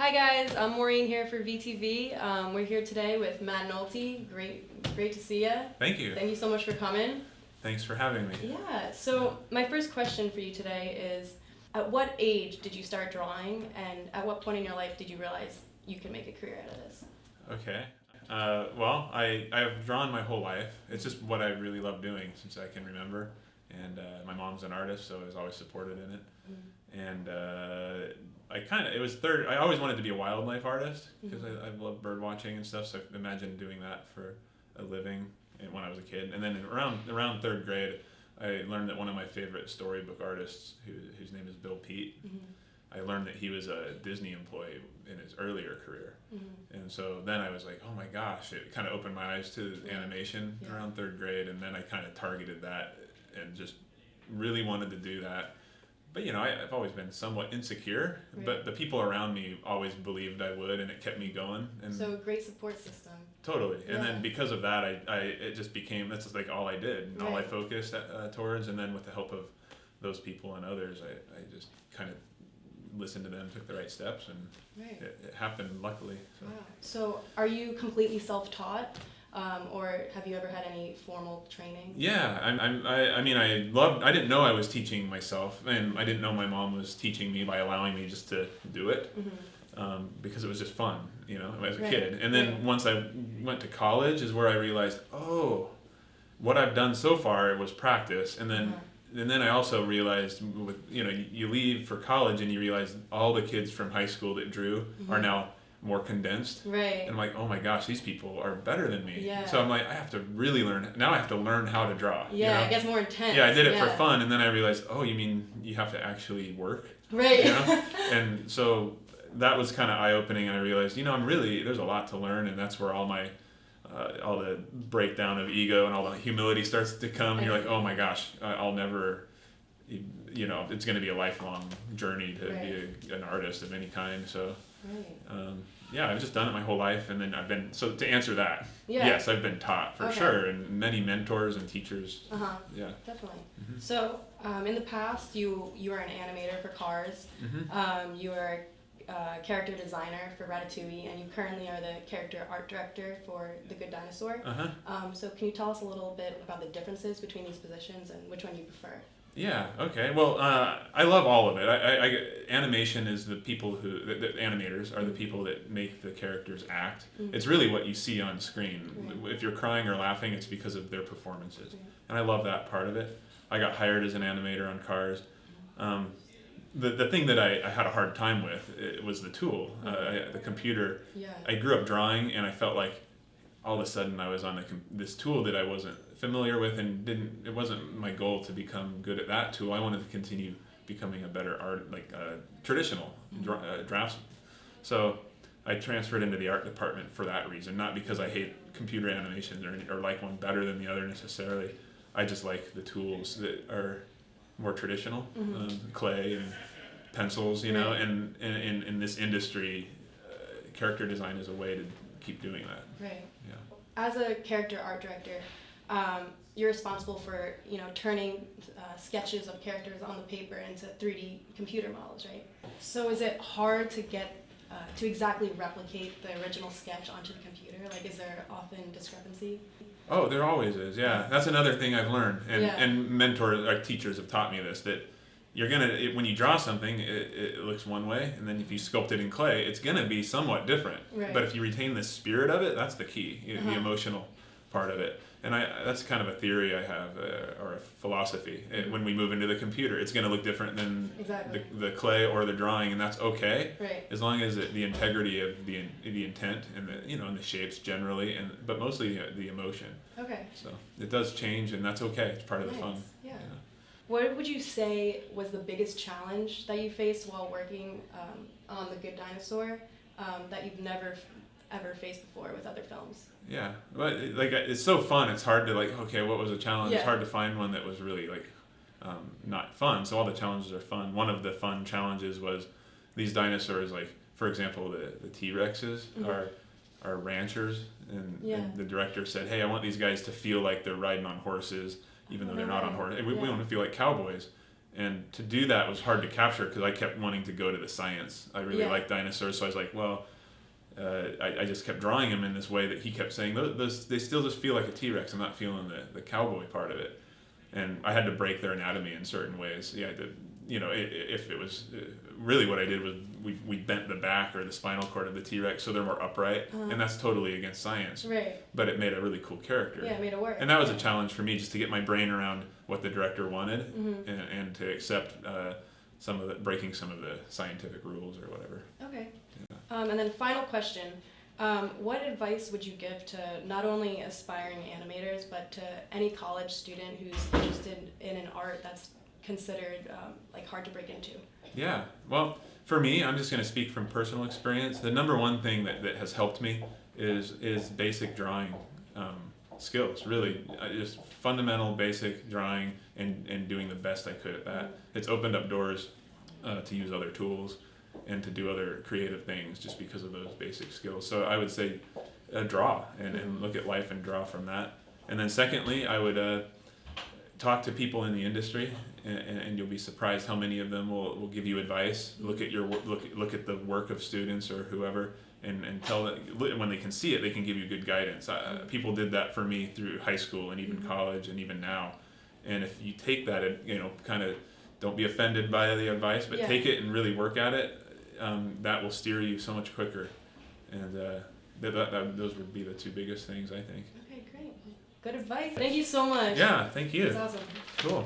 Hi guys, I'm Maureen here for VTV. We're here today with Matt Nolte. Great to see you. Thank you. Thank you so much for coming. Thanks for having me. Yeah, so my first question for you today is, at what age did you start drawing, and at what point in your life did you realize you could make a career out of this? Okay. Well, I've drawn my whole life. It's just what I really love doing since I can remember. And my mom's an artist, so I was always supported in it. And I always wanted to be a wildlife artist because I love bird watching and stuff. So I imagined doing that for a living when I was a kid. And then around third grade, I learned that one of my favorite storybook artists, whose name is Bill Peet, I learned that he was a Disney employee in his earlier career. And so then I was like, oh my gosh, it kind of opened my eyes to animation around third grade. And then I kind of targeted that and just really wanted to do that. But I've always been somewhat insecure, but the people around me always believed I would, and it kept me going. And so a great support system. Totally. And then because of that, it just became, that's just like all I did and all I focused towards. And then with the help of those people and others, I just kind of listened to them, took the right steps, and it happened luckily. So. Wow. So are you completely self-taught? Or have you ever had any formal training? Yeah, I didn't know I was teaching myself, and I didn't know my mom was teaching me by allowing me just to do it, because it was just fun, as a kid. And then once I went to college is where I realized, oh, what I've done so far was practice, and then I also realized, you leave for college and you realize all the kids from high school that drew are now more condensed. Right. And I'm like, oh my gosh, these people are better than me. Yeah. So I'm like, I have to really learn. Now I have to learn how to draw. Yeah, it gets more intense. Yeah, I did it for fun, and then I realized, oh, you mean you have to actually work? Right. And so that was kind of eye-opening, and I realized, there's a lot to learn, and that's where all the breakdown of ego and all the humility starts to come. And you're like, oh my gosh, I'll never, it's going to be a lifelong journey to be an artist of any kind. So. I've just done it my whole life, and then so to answer that, yes, I've been taught for sure, and many mentors and teachers. Yeah, definitely. So in the past, you were an animator for Cars. You were a character designer for Ratatouille, and you currently are the character art director for The Good Dinosaur. So can you tell us a little bit about the differences between these positions and which one you prefer? Yeah. Okay. Well, I love all of it. Animation is the people the animators are the people that make the characters act. It's really what you see on screen. If you're crying or laughing, it's because of their performances, and I love that part of it. I got hired as an animator on Cars. The thing that I had a hard time with was the tool, the computer. I grew up drawing, and I felt like all of a sudden I was on this tool that I wasn't familiar with, and it wasn't my goal to become good at that tool. I wanted to continue becoming a better traditional draftsman. So I transferred into the art department for that reason, not because I hate computer animations or like one better than the other necessarily. I just like the tools that are more traditional, clay and pencils, and in this industry, character design is a way to keep doing that. Right. Yeah. As a character art director, you're responsible for turning sketches of characters on the paper into 3D computer models, right? So is it hard to get to exactly replicate the original sketch onto the computer? Like, is there often discrepancy? Oh, there always is. Yeah, that's another thing I've learned, and mentors, teachers have taught me this, that you're when you draw something, it looks one way, and then if you sculpt it in clay, it's gonna be somewhat different. Right. But if you retain the spirit of it, that's the key, the emotional part of it. And that's kind of a theory I have, or a philosophy. When we move into the computer, it's gonna look different than the clay or the drawing, and that's okay. Right. As long as the integrity of the intent and and the shapes generally, but mostly the emotion. Okay. So it does change, and that's okay. It's part of the fun. Yeah. What would you say was the biggest challenge that you faced while working on The Good Dinosaur that you've never ever faced before with other films? Yeah, but it's so fun. It's hard to okay, what was a challenge? It's hard to find one that was really not fun. So all the challenges are fun. One of the fun challenges was these dinosaurs, for example, the T-Rexes are ranchers, and the director said, hey, I want these guys to feel like they're riding on horses, even though they're not on horses. We want to feel like cowboys. And to do that was hard to capture because I kept wanting to go to the science. I really liked dinosaurs, so I was like, well, I just kept drawing him in this way that he kept saying, those they still just feel like a T-Rex. I'm not feeling the cowboy part of it. And I had to break their anatomy in certain ways. Yeah, if it was really what I did was we bent the back or the spinal cord of the T-Rex so they're more upright, and that's totally against science. Right. But it made a really cool character. Yeah, it made it work. And that was a challenge for me, just to get my brain around what the director wanted, and to accept breaking some of the scientific rules or whatever. Okay. Yeah. And then final question. What advice would you give to not only aspiring animators, but to any college student who's interested in an art that's considered hard to break into? Yeah, well, for me, I'm just going to speak from personal experience. The number one thing that has helped me is basic drawing skills, really. Just fundamental basic drawing and doing the best I could at that. It's opened up doors to use other tools and to do other creative things just because of those basic skills. So I would say draw and look at life and draw from that. And then secondly, I would talk to people in the industry, and you'll be surprised how many of them will give you advice. Look at look at the work of students or whoever, and tell that when they can see it, they can give you good guidance. People did that for me through high school and even college and even now. And if you take that, kind of don't be offended by the advice, but take it and really work at it. That will steer you so much quicker. And those would be the two biggest things, I think. Okay, great. Good advice. Thank you so much. Yeah, thank you. That's awesome. Cool.